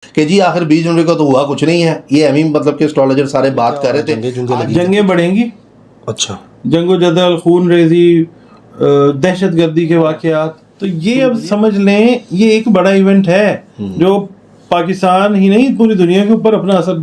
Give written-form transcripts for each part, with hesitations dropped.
کہ جی آخر 20 جنوری کو تو ہوا کچھ نہیں ہے. یہ اہمی مطلب کہ اسٹرالوجر سارے بات کر رہے تھے. جنگیں بڑھیں گی. اچھا, جنگ و جدل, خون ریزی, دہشت گردی کے واقعات. تو یہ اب سمجھ لیں یہ ایک بڑا ایونٹ ہے جو پاکستان ہی نہیں پوری دنیا کے اوپر اپنا اثر.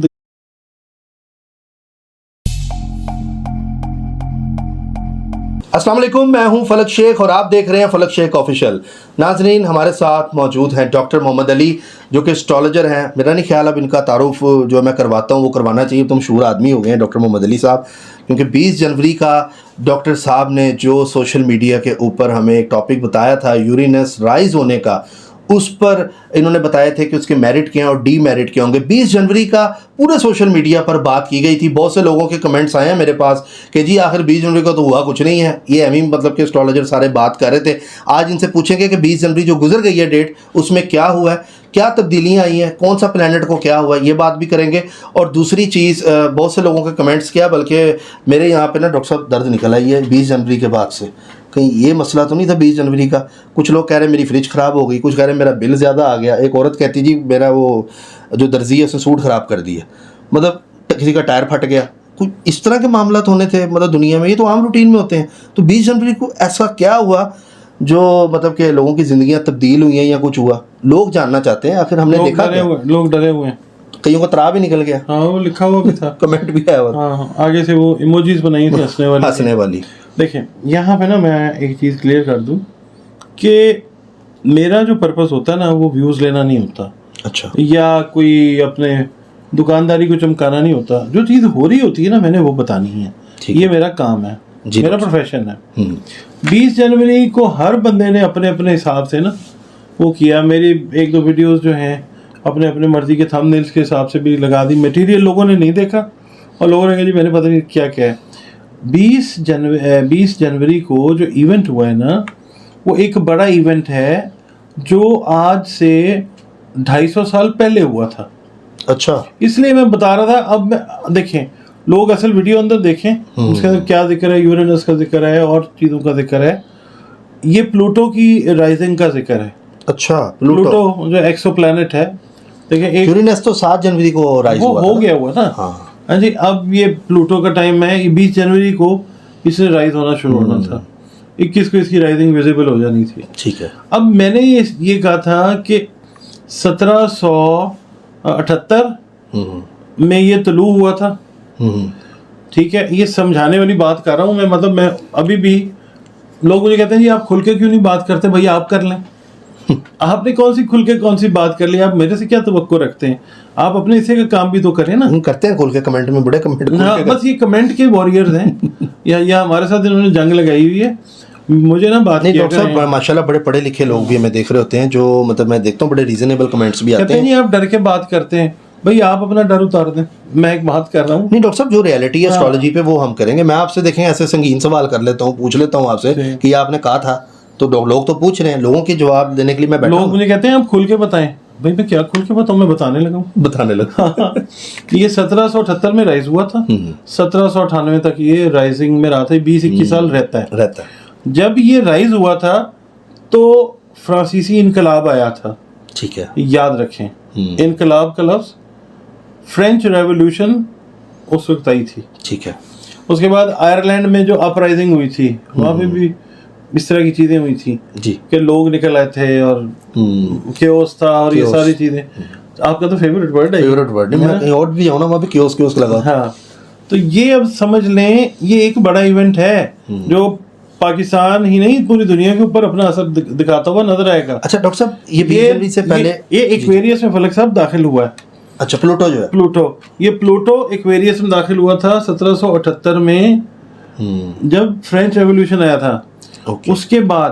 السلام علیکم, میں ہوں فلک شیخ اور آپ دیکھ رہے ہیں فلک شیخ آفیشیل. ناظرین, ہمارے ساتھ موجود ہیں ڈاکٹر محمد علی جو کہ اسٹرالوجر ہیں. میرا نہیں خیال اب ان کا تعارف جو میں کرواتا ہوں وہ کروانا چاہیے, تو مشہور آدمی ہو گئے ہیں ڈاکٹر محمد علی صاحب, کیونکہ 20 جنوری کا ڈاکٹر صاحب نے جو سوشل میڈیا کے اوپر ہمیں ایک ٹاپک بتایا تھا یورینس رائز ہونے کا, اس پر انہوں نے بتایا تھے کہ اس کے میرٹ کیا ہیں اور ڈی میرٹ کیا ہوں گے. 20 جنوری کا پورے سوشل میڈیا پر بات کی گئی تھی. بہت سے لوگوں کے کمنٹس آئے ہیں میرے پاس کہ جی آخر 20 جنوری کو تو ہوا کچھ نہیں ہے. یہ اہمی مطلب کہ اسٹرالوجر سارے بات کر رہے تھے. آج ان سے پوچھیں گے کہ 20 جنوری جو گزر گئی ہے ڈیٹ, اس میں کیا ہوا ہے, کیا تبدیلیاں آئی ہیں, کون سا پلانٹ کو کیا ہوا ہے, یہ بات بھی کریں گے. اور دوسری چیز, بہت سے لوگوں کے کمنٹس کیا بلکہ میرے یہاں پہ نا ڈاکٹر صاحب درد نکل آئی ہے 20 جنوری کے بعد سے. کہیں یہ مسئلہ تو نہیں تھا 20 جنوری کا؟ کچھ لوگ کہہ رہے ہیں میری فریج خراب ہو گئی, کچھ کہہ رہے ہیں میرا بل زیادہ آ گیا. ایک عورت کہتی جی میرا وہ جو درزی ہے اس نے سوٹ خراب کر دیا, مطلب کسی کا ٹائر پھٹ گیا. کچھ اس طرح کے معاملات ہونے تھے مطلب دنیا میں, یہ تو عام روٹین میں ہوتے ہیں. تو 20 جنوری کو ایسا کیا ہوا جو مطلب کہ لوگوں کی زندگیاں تبدیل ہوئی ہیں یا کچھ ہوا؟ لوگ جاننا چاہتے ہیں. آخر ہم نے دیکھا لوگ ڈرے ہوئے ہیں, کئیوں کا ترا بھی نکل گیا. ہاں وہ لکھا ہوا بھی تھا, کمنٹ بھی آیا ہوا, ہاں آگے سے وہ ایموجیز بنائی تھی ہنسنے والی. دیکھیں یہاں پہ نا میں ایک چیز کلیئر کر دوں کہ میرا جو پرپس ہوتا ہے نا وہ ویوز لینا نہیں ہوتا. اچھا, یا کوئی اپنے دکانداری کو چمکانا نہیں ہوتا. جو چیز ہو رہی ہوتی ہے نا میں نے وہ بتانی ہے. یہ میرا کام ہے, میرا پروفیشن ہے. 20 جنوری کو ہر بندے نے اپنے اپنے حساب سے نا وہ کیا. میری ایک دو ویڈیوز جو ہیں اپنے اپنے مرضی کے تھم نیلز کے حساب سے بھی لگا دی. میٹیریل لوگوں نے نہیں دیکھا اور لوگوں نے کہا جی میں نے پتہ نہیں کیا کیا ہے. 20 جنوری کو جو ایونٹ ہوا ہے نا وہ ایک بڑا ایونٹ ہے جو آج سے 250 سال پہلے ہوا تھا. اچھا, اس لیے میں بتا رہا تھا. اب میں دیکھیں لوگ اصل ویڈیو اندر دیکھیں, اس کے اندر کیا ذکر ہے, یورینس کا ذکر ہے اور چیزوں کا ذکر ہے. یہ پلوٹو کی رائزنگ کا ذکر ہے. اچھا, پلوٹو جو ایکسو پلانٹ ہے. دیکھیں یورینس تو 7 جنوری کو رائز ہو گیا ہوا نا. ہاں جی, اب یہ پلوٹو کا ٹائم ہے. 20 جنوری کو اس سے رائز ہونا شروع ہونا تھا. 21 کو اس کی رائزنگ ویزیبل ہو جانی تھی. ٹھیک ہے. اب میں نے یہ کہا تھا کہ 1778 میں یہ طلوع ہوا تھا. ٹھیک ہے, یہ سمجھانے والی بات کر رہا ہوں میں. مطلب میں ابھی بھی لوگ مجھے کہتے ہیں جی آپ کھل کے کیوں نہیں بات کرتے. بھائی آپ کر لیں, آپ نے کون سی کھل کے کون سی بات کر لی. آپ میرے سے کیا توقع رکھتے ہیں؟ آپ اپنے حصے کا کام بھی تو کریں نا. کرتے ہیں کھل کے, کمنٹ میں بڑے کمنٹ. بس یہ کمنٹ کے وارئرز ہیں یا ہمارے ساتھ انہوں نے جنگ لگائی ہوئی ہے. مجھے نا بات نہیں ڈاکٹر صاحب ماشاءاللہ بڑے پڑھے لکھے لوگ بھی ہمیں دیکھ رہے ہوتے ہیں جو مطلب میں دیکھتا ہوں بڑے ریزنیبل کمنٹس بھی آتے ہیں. نہیں آپ ڈر کے بات کرتے ہیں. بھائی آپ اپنا ڈر اتار دیں, میں ایک بات کر رہا ہوں. نہیں ڈاکٹر صاحب جو ریئلٹی ہے اسٹرالوجی پہ وہ ہم کریں گے. میں آپ سے دیکھیں ایسے سنگین سوال کر لیتا ہوں, پوچھ لیتا ہوں آپ سے کہ آپ نے کہا تھا, تو لوگ تو پوچھ رہے ہیں, لوگوں کے جواب دینے کے لیے میں بیٹھا ہوں. لوگ مجھے کہتے ہیں آپ کھل کے بتائیں. بھائی میں کیا کھل کے بتاؤں, میں بتانے لگا. یہ 1778 میں رائز ہوا تھا. 1798 تک یہ رائزنگ میں رہا تھا. 20-21 سال رہتا ہے. جب یہ رائز ہوا تھا تو فرانسیسی انقلاب آیا تھا. ٹھیک ہے, یاد رکھیں انقلاب کا لفظ. فرینچ ریولوشن اس وقت آئی تھی. ٹھیک ہے. اس کے بعد آئرلینڈ میں جو اپ رائزنگ ہوئی تھی وہاں پہ بھی اس طرح کی چیزیں ہوئی تھی جی, کہ لوگ نکل آئے تھے اور کیوس تھا اور یہ ساری چیزیں. آپ کا تو فیوریٹ ورڈ ہے. فیوریٹ ورڈ ہے. میں کہیں اور بھی جاؤں نا وہاں پہ کیوس لگا. ہاں, تو یہ اب سمجھ لیں یہ ایک بڑا ایونٹ ہے جو پاکستان ہی نہیں پوری دنیا کے اوپر اپنا اثر دکھاتا ہوا نظر آئے گا. اچھا ڈاکٹر صاحب یہ 20 جنوری سے پہلے یہ ایکویریس میں فلک صاحب داخل ہوا ہے. اچھا, پلوٹو جو ہے یہ پلوٹو ایکویریس میں داخل ہوا تھا 1778 میں جب فرینچ ریولوشن آیا تھا. اس کے بعد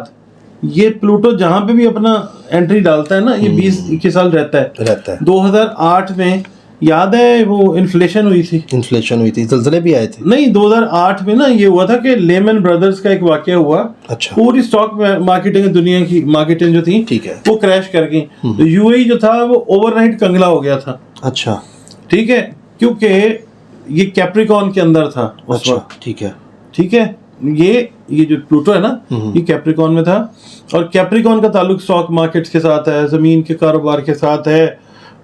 یہ پلوٹو جہاں پہ بھی اپنا انٹری ڈالتا ہے نا یہ 20-21 سال رہتا ہے. 2008 میں یاد ہے وہ انفلیشن ہوئی تھی, زلزلے بھی آئے تھے. نہیں 2008 میں نا یہ ہوا تھا کہ لیمن بردرز کا ایک واقعہ ہوا. اچھا, پوری اسٹاک مارکیٹنگ دنیا کی مارکیٹنگ جو تھی ٹھیک ہے وہ کریش کر گئی. یو اے جو تھا وہ اوور نائٹ کنگلا ہو گیا تھا. اچھا, ٹھیک ہے, کیونکہ یہ کیپریکون کے اندر تھا اس وقت. ٹھیک ہے, یہ جو پلوٹو ہے نا یہ کیپریکون میں تھا. اور کیپریکون کا تعلق اسٹاک مارکیٹ کے ساتھ ہے, زمین کے کاروبار کے ساتھ ہے,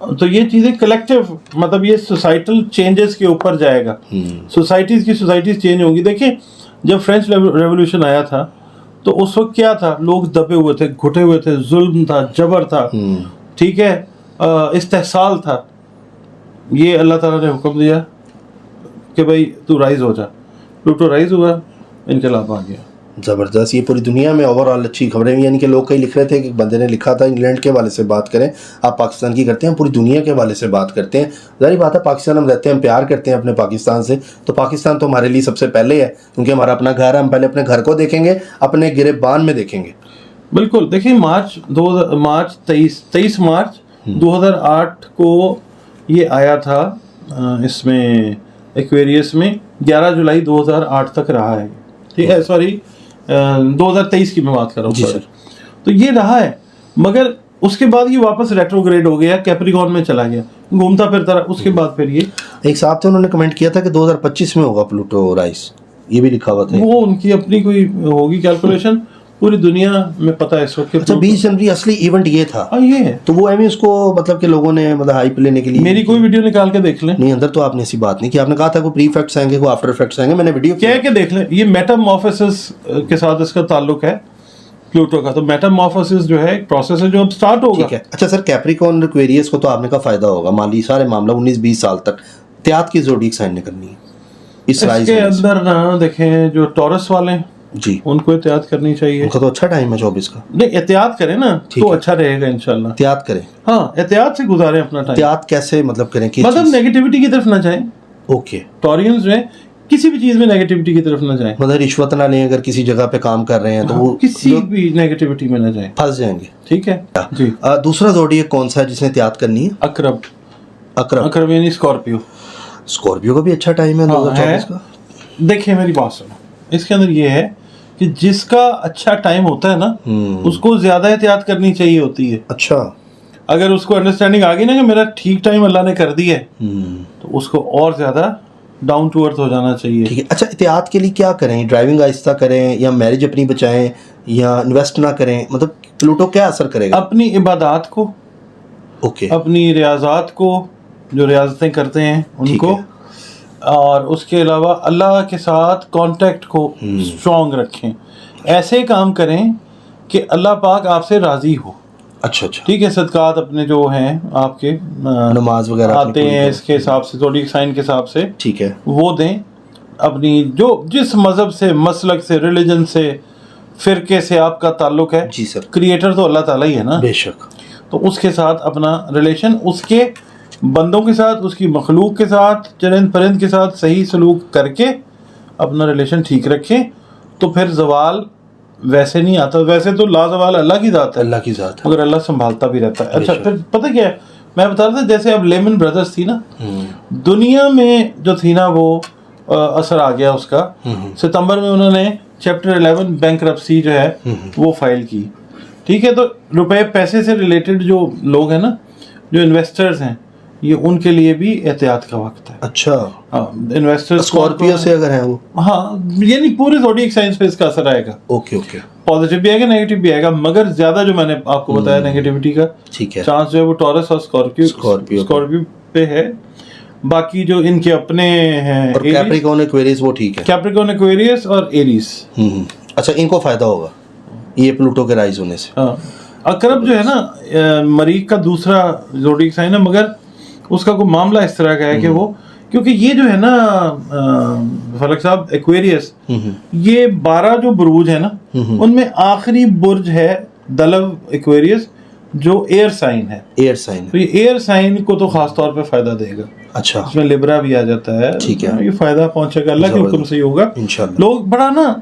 تو یہ چیزیں کلیکٹیو مطلب یہ سوسائٹل چینجز کے اوپر جائے گا. سوسائٹیز چینج ہوں گی. دیکھیں جب فرینچ ریولوشن آیا تھا تو اس وقت کیا تھا, لوگ دبے ہوئے تھے, گھٹے ہوئے تھے, ظلم تھا, جبر تھا, ٹھیک ہے, استحصال تھا. یہ اللہ تعالیٰ نے حکم دیا کہ بھائی تو رائز ہو جا. پلوٹو رائز ہوا, انقلاب آ گیا. زبردست. یہ پوری دنیا میں اوور آل اچھی خبریں, یعنی کہ لوگ کئی لکھ رہے تھے کہ بندے نے لکھا تھا انگلینڈ کے حوالے سے بات کریں, آپ پاکستان کی کرتے ہیں, پوری دنیا کے حوالے سے بات کرتے ہیں. ظاہر بات ہے پاکستان ہم رہتے ہیں, ہم پیار کرتے ہیں اپنے پاکستان سے, تو پاکستان تو ہمارے لیے سب سے پہلے ہے کیونکہ ہمارا اپنا گھر ہے. ہم پہلے اپنے گھر کو دیکھیں گے, اپنے گریبان میں دیکھیں گے. بالکل. دیکھیں مارچ 23 مارچ 2008 کو یہ آیا تھا اس میں ایکویریس میں, 11 جولائی 2008 تک رہا ہے. ٹھیک ہے, سوری 2023 کی میں بات کر رہا ہوں سر. تو یہ رہا ہے, مگر اس کے بعد یہ واپس ریٹروگریڈ ہو گیا, کیپریکارن میں چلا گیا, گھومتا پھرتا رہا. اس کے بعد پھر یہ ایک صاحب تھے, انہوں نے کمنٹ کیا تھا کہ 2025 میں ہوگا پلوٹو رائز, یہ بھی لکھا ہوا تھا. وہ ان کی اپنی کوئی ہوگی کیلکولیشن, پوری دنیا میں پتہ ہے اس وقت. اچھا 20 جنوری اصلی ایونٹ یہ تھا. یہ ہے تو وہ اس کو مطلب کہ لوگوں نے مطلب ہائپ لینے کے لیے میری کوئی ویڈیو نکال کے دیکھ لیں. نہیں, اندر تو آپ نے ایسی بات نہیں کی, آپ نے کہا تھا کوئی پری ایفیکٹس آئیں گے, کوئی آفٹر ایفیکٹس آئیں گے. میں نے ویڈیو کیا ہے کہ دیکھ لیں, یہ میٹامورفوسس کے ساتھ اس کا تعلق ہے پلوٹو کا. تو میٹامورفوسس جو ہے ایک پروسیس ہے جو اب سٹارٹ ہوگا. ٹھیک ہے. اچھا سر, کیپریکارن ایکویریس کو تو آپ نے کہا فائدہ ہوگا مالی سارے معاملہ 19-20 سال تک احتیاط کی زوڈیک سائن نے کرنی ہے اس کے اندر نا. دیکھیں جو ٹورس والے ہیں جی, ان کو احتیاط کرنی چاہیے. ان کا تو اچھا ٹائم ہے 24 کا. نہیں, احتیاط کریں نا تو اچھا رہے گا انشاءاللہ. احتیاط کریں. ہاں, احتیاط سے گزاریں اپنا ٹائم. احتیاط کیسے مطلب کریں کہ مطلب نیگیٹیوٹی کی طرف نہ جائیں. اوکے. ٹورینز جو ہیں کسی بھی چیز میں نیگیٹیوٹی کی طرف نہ جائیں. مطلب رشوت نہ لیں, اگر کسی جگہ پہ کام کر رہے ہیں تو وہ کسی بھی نیگیٹیوٹی میں نہ جائیں, پھنس جائیں گے. ٹھیک ہے جی. دوسرا زوڈیک کون سا ہے جس نے احتیاط کرنی ہے؟ اقرب. اقرب. اقرب یعنی اسکارپیو. اسکارپیو کا بھی اچھا ٹائم ہے 2024 کا. دیکھیں میری بات سنو, اس کے اندر یہ ہے کہ جس کا اچھا ٹائم ہوتا ہے نا اس کو زیادہ احتیاط کرنی چاہیے ہوتی ہے. اچھا. اگر اس کو انڈرسٹینڈنگ آ گئی نا کہ میرا ٹھیک ٹائم اللہ نے کر دی ہے تو اس کو اور زیادہ ڈاؤن ٹو ارتھ ہو جانا چاہیے. ٹھیک ہے. اچھا, احتیاط کے لیے کیا کریں؟ ڈرائیونگ آہستہ کریں یا میرج اپنی بچائیں یا انویسٹ نہ کریں؟ مطلب پلوٹو کیا اثر کرے گا؟ اپنی عبادات کو, اوکے, اپنی ریاضات کو, جو ریاضتیں کرتے ہیں ان کو, اور اس کے علاوہ اللہ کے ساتھ کانٹیکٹ کو اسٹرانگ رکھیں. ایسے کام کریں کہ اللہ پاک آپ سے راضی ہو. اچھا اچھا. ٹھیک ہے. صدقات اپنے جو ہیں آپ کے نماز وغیرہ آتے ہیں اس کے حساب سے, تھوڑی سائن کے حساب سے, ٹھیک ہے, وہ دیں. اپنی جو جس مذہب سے, مسلک سے, ریلیجن سے, فرقے سے آپ کا تعلق ہے, جی سر, کریٹر تو اللہ تعالیٰ ہی ہے نا, بے شک, تو اس کے ساتھ اپنا ریلیشن, اس کے بندوں کے ساتھ, اس کی مخلوق کے ساتھ, چرند پرند کے ساتھ صحیح سلوک کر کے اپنا ریلیشن ٹھیک رکھیں. تو پھر زوال ویسے نہیں آتا. ویسے تو لازوال اللہ کی ذات ہے, اللہ کی ذات ہے, مگر اللہ سنبھالتا بھی رہتا ہے. اچھا پھر پتہ کیا ہے, میں بتا رہا تھا جیسے اب لیمن بردرز تھی نا, دنیا میں جو تھی نا وہ اثر آ گیا اس کا. ستمبر میں انہوں نے چیپٹر 11 بینکرپسی جو ہے وہ فائل کی. ٹھیک ہے. تو روپے پیسے سے ریلیٹڈ جو لوگ ہیں نا, جو انویسٹرز ہیں, یہ ان کے لیے بھی احتیاط کا وقت ہے. اچھا. انویسٹر اسکارپیو سے اگر ہیں وہ, ہاں, یعنی پورے زوڈیک سائنس پہ اس کا اثر آئے گا. Okay okay. پازیٹیو بھی آئے گا, نیگیٹیو بھی آئے گا, مگر زیادہ جو میں نے آپ کو بتایا نیگیٹیوٹی کا ٹھیک ہے چانس جو ہے وہ ٹورس اور اسکارپیو پہ ہے. باقی جو ان کے اپنے ہیں کیپریکارن ایکویریس وہ ٹھیک ہے. کیپریکارن ایکویریس اور ایریس. اچھا, ان کو فائدہ ہوگا یہ پلوٹو کے رائز ہونے سے. ہاں. اقرب جو ہے نا مریخ کا دوسرا زوڈیک سائن ہے, مگر اس کا کوئی معاملہ اس طرح کا ہے کہ وہ, کیونکہ یہ جو ہے نا فلک صاحب ایکویریس, یہ 12 جو بروج ہیں نا ان میں آخری برج ہے دلو ایکویریس جو ایئر سائن ہے. ایئر سائن, تو یہ ایئر سائن کو تو خاص طور پہ فائدہ دے گا. اچھا, اس میں لبرا بھی آ جاتا ہے. ٹھیک ہے, یہ فائدہ پہنچے گا, اللہ کے حکم سے ہی ہوگا انشاءاللہ. لوگ بڑا نا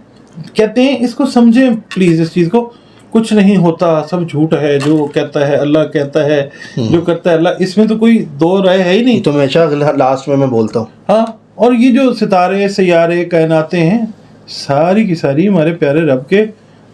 کہتے ہیں, اس کو سمجھیں پلیز اس چیز کو, کچھ نہیں ہوتا, سب جھوٹ ہے, جو کہتا ہے اللہ کہتا ہے, جو کرتا ہے اللہ, اس میں تو کوئی دو رائے ہے ہی نہیں. تو ہمیشہ لاسٹ میں بولتا ہوں. ہاں, اور یہ جو ستارے, سیارے, کائناتیں ہیں, ساری کی ساری ہمارے پیارے رب کے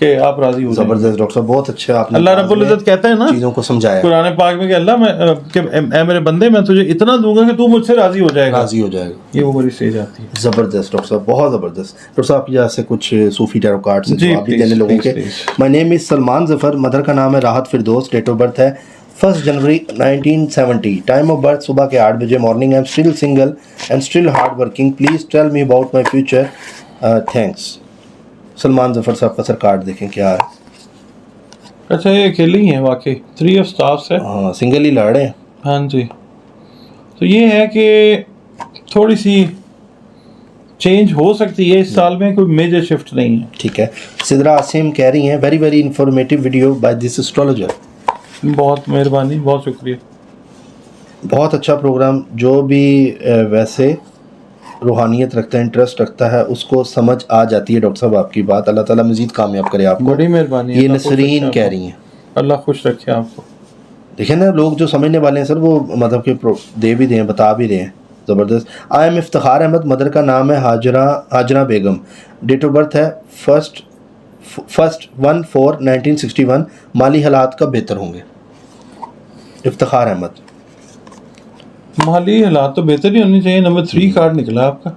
کہ آپ راضی ہو جائیں. زبردست ڈاکٹر صاحب, بہت اچھا آپ نے اللہ رب العزت کہتا ہے نا چیزوں کو سمجھایا, قرآن پاک میں کہ اللہ میں کہ اے میرے بندے میں تجھے اتنا دوں گا کہ تو مجھ سے راضی ہو جائے گا. راضی ہو جائے گا. یہ وہ بڑی اسٹیج آتی ہے. زبردست ڈاکٹر صاحب, بہت زبردست. ڈاکٹر صاحب کی جیسے کچھ صوفی ٹیرو کارڈ سے جی جواب بھی دینے لوگوں کے. مائی نیم از سلمان ظفر, مدر کا نام ہے راحت فردوس, ڈیٹ آف برتھ ہے 1 جنوری 1970, ٹائم آف برتھ صبح کے 8 بجے morning. I am still single and still hard working, please tell me about my future, thanks. Salman Zafar Sahab کا سر کارڈ دیکھیں کیا ہے. اچھا یہ اکیلے ہی ہیں واقعی, 3 آف اسٹارس ہے. ہاں سنگل ہی لڑ رہے ہیں. ہاں جی, تو یہ ہے کہ تھوڑی سی چینج ہو سکتی ہے اس سال میں, کوئی میجر شفٹ نہیں ہے. ٹھیک ہے. سدرا عاصم کہہ رہی ہیں very very informative video by this astrologer. بہت مہربانی, بہت شکریہ. بہت اچھا پروگرام. جو بھی ویسے روحانیت رکھتا ہے, انٹرسٹ رکھتا ہے, اس کو سمجھ آ جاتی ہے. ڈاکٹر صاحب آپ کی بات, اللہ تعالیٰ مزید کامیاب کرے آپ کو. بڑی مہربانی. یہ نسرین کہہ رہی ہیں. اللہ خوش رکھے آپ کو. دیکھیں نا, لوگ جو سمجھنے والے ہیں سر وہ مطلب کہ دے بھی دیں, بتا بھی رہے ہیں. زبردست. I am Iftikhar Ahmed, mother کا نام ہے ہاجرہ بیگم, ڈیٹ آف برتھ ہے 1/4/1961, مالی حالات کب بہتر ہوں گے؟ افتخار احمد. مالی حالات تو بہتر ہی ہونی چاہیے. نمبر 3 کارڈ نکلا آپ کا,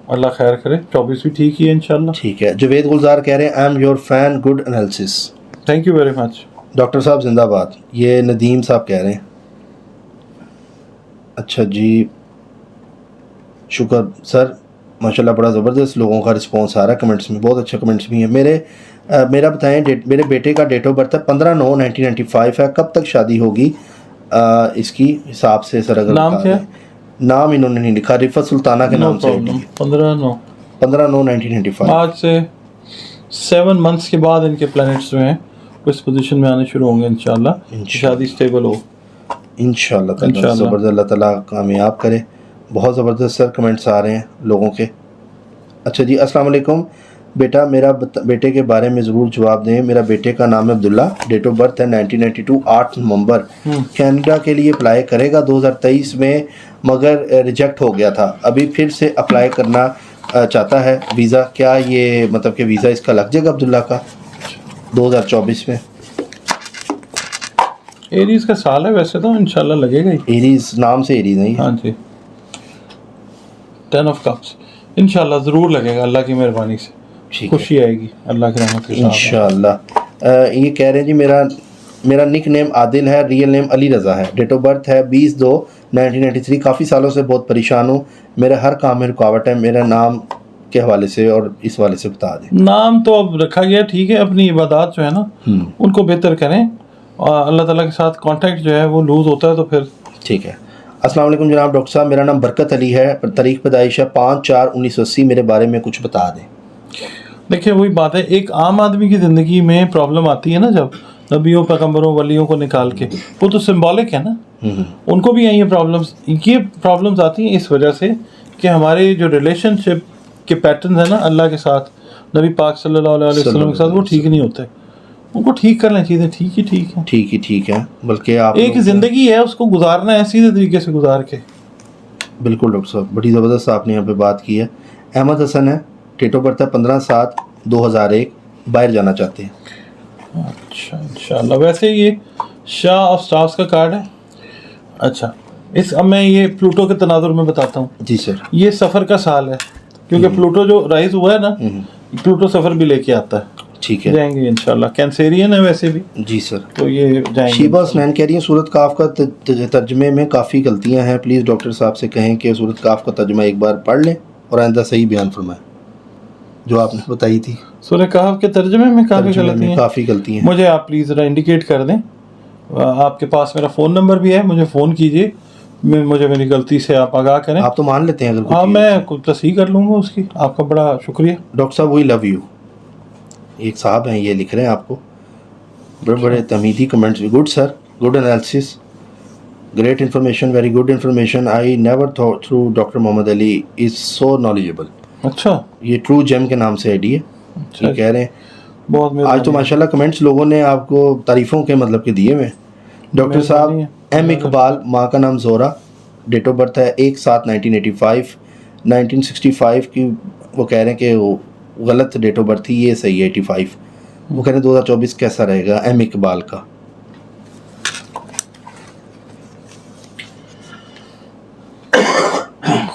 اللہ خیر کرے. 24 بھی ٹھیک ہی ہے انشاءاللہ. ٹھیک ہے. جوید گلزار کہہ رہے ہیں I am your fan, good analysis. Thank you very much. Doctor صاحب زندہ باد. یہ ندیم صاحب کہہ رہے ہیں. اچھا جی, شکر سر, ماشاءاللہ بڑا زبردست لوگوں کا رسپانس آ رہا ہے کمنٹس میں, بہت اچھے کمنٹس بھی ہیں. میرا بتائیں, میرے بیٹے کا ڈیٹ آف برتھ ہے 15/9/1995 ہے, کب تک شادی ہوگی اس کی حساب سے سر؟ اگر نام کیا؟ نام انہوں نے نہیں لکھا, رفت سلطانہ کے نام سے. 15/9/1995. آج سے 7 منتھس کے بعد ان کے پلانٹس جو ہیں وہ اس پوزیشن میں آنے شروع ہوں گے انشاءاللہ. شادی سٹیبل ہو انشاءاللہ تعالیٰ. زبردست, اللہ تعالیٰ کامیاب کرے. بہت زبردست سر کمنٹس آ رہے ہیں لوگوں کے. اچھا جی, السلام علیکم بیٹا, میرا بیٹے کے بارے میں ضرور جواب دیں. میرا بیٹے کا نام ہے عبداللہ, ڈیٹ آف برتھ ہے 1992, 8 نومبر. کینیڈا کے لیے اپلائی کرے گا 2023 میں, مگر ریجیکٹ ہو گیا تھا. ابھی پھر سے اپلائی کرنا چاہتا ہے ویزا. کیا یہ مطلب کہ ویزا اس کا لگ جائے گا عبداللہ کا 2024 میں؟ ایریز کا سال ہے ویسے تو, انشاءاللہ لگے گا ہی. ایریز نام سے ایریز نہیں. ہاں جی, 10 آف کپس, انشاءاللہ ضرور لگے گا اللہ کی مہربانی سے. خوشی آئے گی اللہ کی رحمت کے ساتھ انشاءاللہ. یہ کہہ رہے ہیں جی میرا نک نیم عادل ہے, ریئل نیم علی رضا ہے, ڈیٹ آف برتھ ہے 20/2/1993. کافی سالوں سے بہت پریشان ہوں, میرے ہر کام میں رکاوٹ ہے. میرا نام کے حوالے سے اور اس حوالے سے بتا دیں. نام تو اب رکھا گیا ٹھیک ہے, اپنی عبادات جو ہے نا ان کو بہتر کریں, اور اللہ تعالیٰ کے ساتھ کانٹیکٹ جو ہے وہ لوز ہوتا ہے تو پھر ٹھیک ہے. السلام علیکم جناب ڈاکٹر صاحب, میرا نام برکت علی ہے, تاریخ پیدائش ہے 5/4/1980. میرے بارے میں کچھ بتا دیں. دیکھیں وہی بات ہے, ایک عام آدمی کی زندگی میں پرابلم آتی ہے نا, جب نبیوں پیغمبروں ولیوں کو نکال کے, وہ تو سمبولک ہے نا, ان کو بھی ہیں یہ پرابلمز آتی ہیں اس وجہ سے کہ ہمارے جو ریلیشن شپ کے پیٹرنز ہیں نا اللہ کے ساتھ, نبی پاک صلی اللہ علیہ وسلم کے ساتھ, وہ ٹھیک نہیں ہوتے. ان کو ٹھیک کر لیں, چیزیں ٹھیک ہے. بلکہ آپ ایک زندگی ہے, اس کو گزارنا ہے سیدھے طریقے سے گزار کے. بالکل ڈاکٹر صاحب, بڑی زبردست آپ نے یہاں پہ بات کی ہے. احمد حسن ہے, ڈیٹ آف برتھ ہے 15/7/2001, باہر جانا چاہتے ہیں. اچھا انشاءاللہ. ویسے یہ شاہ آف سٹارز کا کارڈ ہے. اچھا اب میں یہ پلوٹو کے تناظر میں بتاتا ہوں. جی سر. یہ سفر کا سال ہے, کیونکہ پلوٹو جو رائز ہوا ہے نا, پلوٹو سفر بھی لے کے آتا ہے. ٹھیک ہے, جائیں گے انشاءاللہ. کینسیرین ہے ویسے بھی. جی سر. تو یہ جائیں گے. شیبہ حسنین کہہ رہی ہیں سورۃ کاف کا ترجمے میں کافی غلطیاں ہیں, پلیز ڈاکٹر صاحب سے کہیں کہ سورۃ کاف کا ترجمہ ایک بار پڑھ لیں اور آئندہ صحیح بیان فرمائیں, جو آپ نے بتائی تھی. سورہ کہف کے ترجمے میں کافی غلطی ہیں. مجھے آپ پلیز ذرا انڈیکیٹ کر دیں. آپ کے پاس میرا فون نمبر بھی ہے, مجھے فون کیجیے, مجھے میری غلطی سے آپ آگاہ کریں. آپ تو مان لیتے ہیں اگر. ہاں میں تصحیح کر لوں گا اس کی. آپ کا بڑا شکریہ ڈاکٹر صاحب. وی لو یو. ایک صاحب ہیں, یہ لکھ رہے ہیں آپ کو, بڑے تمیدی comments. Good sir, good analysis, great information, very good information. I never thought through doctor Muhammad Ali is so knowledgeable. اچھا, یہ ٹرو جیم کے نام سے آئی ڈی ہے. یہ کہہ رہے ہیں بہت آج تو ماشاءاللہ کمنٹس لوگوں نے آپ کو تعریفوں کے مطلب کے دیے ہوئے. ڈاکٹر صاحب ایم اقبال, ماں کا نام زہرا, ڈیٹ آف برتھ ہے 1/7/1985. 1965 کی وہ کہہ رہے ہیں کہ غلط ڈیٹ آف برتھ تھی, یہ صحیح ہے 85. وہ کہہ رہے ہیں 2024 کیسا رہے گا, ایم اقبال کا.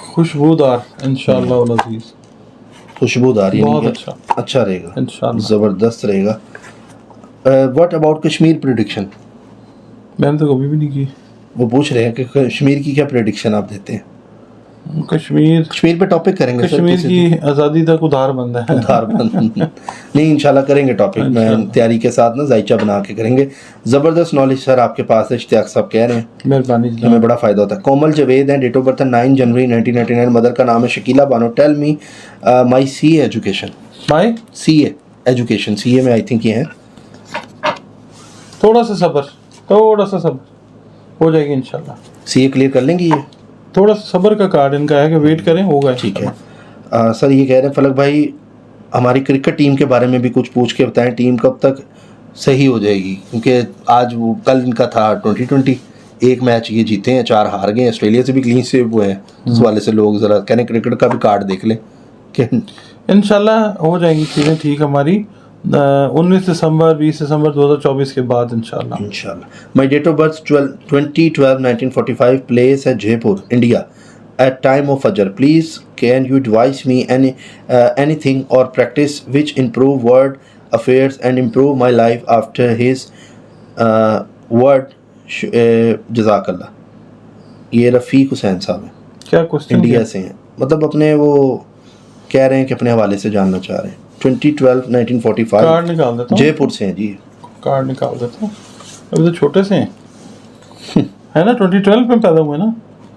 خوشبودار انشاءاللہ العزیز, خوشبودار, بہت اچھا رہے گا انشاءاللہ, زبردست رہے گا. What about Kashmir prediction? میں نے تو کبھی بھی نہیں کی. وہ پوچھ رہے ہیں کہ کشمیر کی کیا پریڈکشن آپ دیتے ہیں؟ کشمیر پہ ٹاپک کریں گے. کشمیر کی آزادی تک ادھار بند ہے. ادھار بند نہیں, انشاءاللہ کریں گے ٹاپک, میں تیاری کے ساتھ نا ذائچہ بنا کے کریں گے. زبردست نالج سر آپ کے پاس ہے, اشتیاق صاحب کہہ رہے ہیں, مہربانی, ہمیں بڑا فائدہ ہوتا ہے. کومل جاوید ہیں, date of birth 9 January 1999, mother کا نام ہے Shakila Bano. Tell me my C A education. My C A education, C A میں آئی تھنک یہ ہیں. تھوڑا سا صبر ہو جائے گی انشاءاللہ. سی اے کلیئر کر لیں گے, یہ تھوڑا سا صبر کا کارڈ ان کا ہے کہ ویٹ کریں, ہوگا. ٹھیک ہے. سر یہ کہہ رہے ہیں فلک بھائی ہماری کرکٹ ٹیم کے بارے میں بھی کچھ پوچھ کے بتائیں, ٹیم کب تک صحیح ہو جائے گی, کیونکہ آج وہ کل ان کا تھا 2020, ایک میچ یہ جیتے ہیں, 4 ہار گئے. آسٹریلیا سے بھی کلین سویپ ہوئے ہیں, اس والے سے لوگ ذرا کہہ رہے ہیں کرکٹ کا بھی کارڈ دیکھ لیں کہ انشاءاللہ ہو جائیں گی چیزیں ٹھیک ہماری. 19 دسمبر 20 دسمبر 2024 کے بعد انشاءاللہ. My date of birth 2012-1945, place ہے Jaipur, India, at time of Fajr. Please can you advise me anything or practice which improve world affairs and improve my life after his word. جزاک اللہ. یہ رفیق حسین صاحب ہیں, کیا کوسچن انڈیا سے ہیں, مطلب اپنے وہ کہہ رہے ہیں کہ اپنے حوالے سے جاننا چاہ رہے ہیں. 2012-1945, کارڈ نکال دیتا ہوں, جے پور سے ہیں جی. کارڈ نکال دیتا ہوں, ابھی تو چھوٹے سے ہیں ہے نا, 2012 میں پیدا ہوئے نا.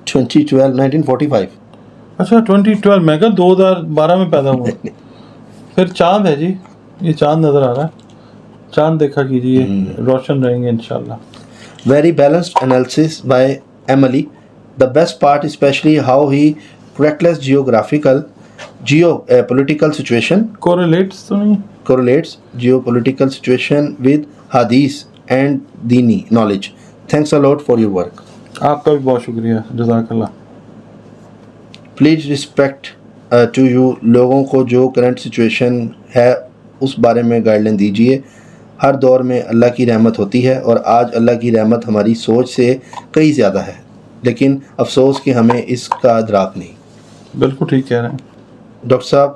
1945. اچھا 2012, میں کہا 2012 میں پیدا ہوا. پھر چاند ہے جی, یہ چاند نظر آ رہا ہے, چاند دیکھا کیجیے, روشن رہیں گے انشاءاللہ. Very balanced analysis by Emily. The best part especially how he corrects geopolitical situation. Correlates geopolitical situation with hadith and dini knowledge. Thanks a lot for your work. آپ کا بھی بہت شکریہ, جزاک اللہ. پلیز ریسپیکٹ ٹو یو, لوگوں کو جو current situation ہے اس بارے میں گائیڈ لائن دیجیے. ہر دور میں اللہ کی رحمت ہوتی ہے اور آج اللہ کی رحمت ہماری سوچ سے کئی زیادہ ہے, لیکن افسوس کہ ہمیں اس کا ادراک نہیں. بالکل ٹھیک کہہ رہے ہیں ڈاکٹر صاحب.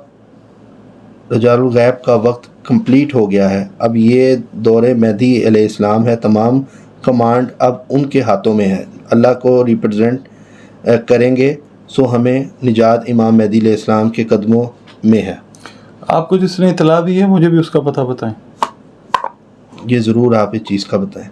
رجال الغیب کا وقت کمپلیٹ ہو گیا ہے, اب یہ دور مہدی علیہ السلام ہے, تمام کمانڈ اب ان کے ہاتھوں میں ہے. اللہ کو ریپرزینٹ کریں گے, سو ہمیں نجات امام مہدی علیہ السلام کے قدموں میں ہے. آپ کو جس نے اطلاع دی ہے مجھے بھی اس کا پتہ بتائیں. یہ ضرور آپ اس چیز کا بتائیں.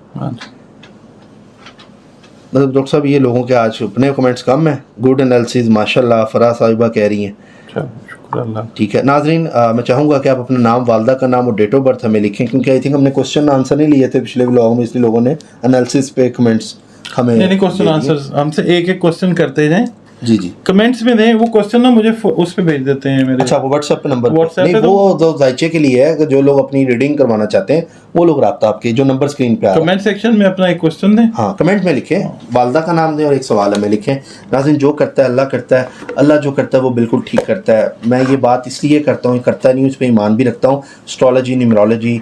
مطلب ڈاکٹر صاحب یہ لوگوں کے آج اپنے کمنٹس کم ہیں. گڈ انالیسز ماشاء اللہ, فرا صاحبہ کہہ رہی ہیں. شکر اللہ. ٹھیک ہے ناظرین, میں چاہوں گا کہ آپ اپنا نام, والدہ کا نام اور ڈیٹ آف برتھ ہمیں لکھیں, کیونکہ آئی تھنک ہم نے کوشچن آنسر نہیں لیے تھے پچھلے ولاگ میں, اس لیے لوگوں نے انالیسز پہ کمنٹس ہمیں نہیں کوشچن آنسر ہم سے ایک کوشچن کرتے جائیں. جی کمنٹس میں دیں, وہ کوشچن نا مجھے اس پہ بھیج دیتے ہیں میرے. اچھا وہ واٹس ایپ پہ نمبر نہیں, وہ تو ذائچے کے لیے ہے, جو لوگ اپنی ریڈنگ کروانا چاہتے ہیں وہ لوگ رابطہ آپ کے جو نمبر اسکرین پہ آ رہا ہے کمنٹ سیکشن میں اپنا ایک کوشچن دیں. ہاں کمنٹ میں لکھیں, والدہ کا نام دیں اور ایک سوال ہمیں لکھیں. ناظرین جو کرتا ہے اللہ کرتا ہے, اللہ جو کرتا ہے وہ بالکل ٹھیک کرتا ہے. میں یہ بات اس لیے کرتا ہوں, کرتا نہیں ہوں, اس پہ ایمان بھی رکھتا ہوں. اسٹرالوجی نیمرولوجی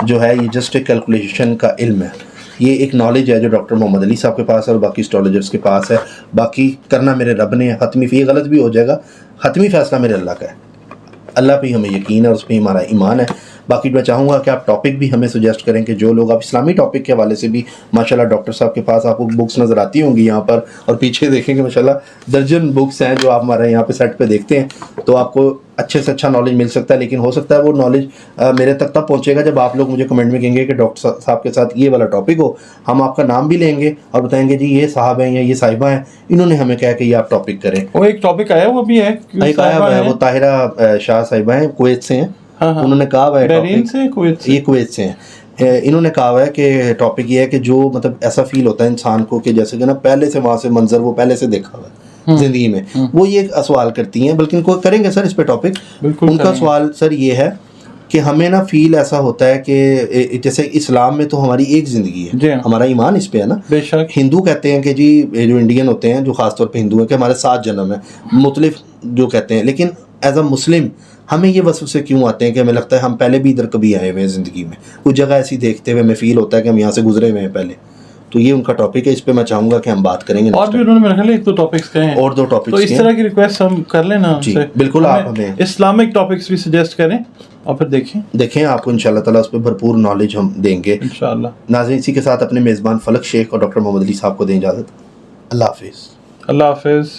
جو ہے یہ جسٹ ایک کیلکولیشن کا علم ہے, یہ ایک نالج ہے جو ڈاکٹر محمد علی صاحب کے پاس ہے اور باقی اسٹرالوجرس کے پاس ہے. باقی کرنا میرے رب نے, حتمی یہ غلط بھی ہو جائے گا, حتمی فیصلہ میرے اللہ کا ہے. اللہ پہ ہمیں یقین ہے اور اس پہ ہمارا ایمان ہے. باقی میں چاہوں گا کہ آپ ٹاپک بھی ہمیں سجیسٹ کریں, کہ جو لوگ آپ اسلامی ٹاپک کے حوالے سے بھی ماشاءاللہ ڈاکٹر صاحب کے پاس آپ کو بکس نظر آتی ہوں گی یہاں پر, اور پیچھے دیکھیں گے ماشاءاللہ درجن بکس ہیں جو آپ ہمارے یہاں پہ سیٹ پہ دیکھتے ہیں, تو آپ کو اچھے سے اچھا نالج مل سکتا ہے. لیکن ہو سکتا ہے وہ نالج میرے تک تب پہنچے گا جب آپ لوگ مجھے کمنٹ میں کہیں گے کہ ڈاکٹر صاحب کے ساتھ یہ والا ٹاپک ہو. ہم آپ کا نام بھی لیں گے اور بتائیں گے جی یہ صاحب ہیں یا یہ صاحبہ ہیں, انہوں نے ہمیں کہا کہ یہ آپ ٹاپک کریں. وہ ایک ٹاپک آیا, وہ بھی ہے, ایک آیا ہوا ہے, وہ طاہرہ شاہ صاحبہ ہیں, کویت سے ہیں. انہوں نے کہا ہوا ہے یہ کویت سے ہیں, انہوں نے کہا ہوا ہے کہ ٹاپک یہ ہے کہ جو مطلب ایسا فیل ہوتا ہے انسان کو کہ جیسے کہ نا پہلے سے وہاں سے منظر وہ پہلے سے دیکھا ہوا ہے زندگی میں, وہ یہ سوال کرتی ہیں. بلکہ ان کو کریں گے سر اس پہ ٹاپک. ان کا سوال سر یہ ہے کہ ہمیں نا فیل ایسا ہوتا ہے کہ جیسے اسلام میں تو ہماری ایک زندگی ہے, ہمارا ایمان اس پہ ہے نا. ہندو کہتے ہیں کہ جی جو انڈین ہوتے ہیں جو خاص طور پہ ہندو ہیں کہ ہمارے 7 جنم ہیں, مختلف جو کہتے ہیں. لیکن ایز اے مسلم ہمیں یہ وسوسے کیوں آتے ہیں کہ ہمیں لگتا ہے ہم پہلے بھی ادھر کبھی آئے ہوئے ہیں زندگی میں, کچھ جگہ ایسی دیکھتے ہوئے ہمیں فیل ہوتا ہے کہ ہم یہاں سے گزرے ہوئے ہیں پہلے. تو یہ ان کا ٹاپک ہے, اس پہ میں چاہوں گا کہ ہم بات کریں گے. اور بھی انہوں نے میرے خیال ایک دو ٹاپکس کہے ہیں, اور 2 ٹاپکس, تو اس طرح کی ریکویسٹ ہم کر لیں نا. جی بالکل, آپ ہمیں اسلامک ٹاپکس بھی سجیسٹ کریں اور پھر دیکھیں آپ کو انشاءاللہ تعالیٰ اس پہ بھرپور نالج ہم دیں گے انشاءاللہ. ناظرین, اسی کے ساتھ اپنے میزبان فلک شیخ اور ڈاکٹر محمد علی صاحب کو دیں اجازت. اللہ حافظ. اللہ حافظ.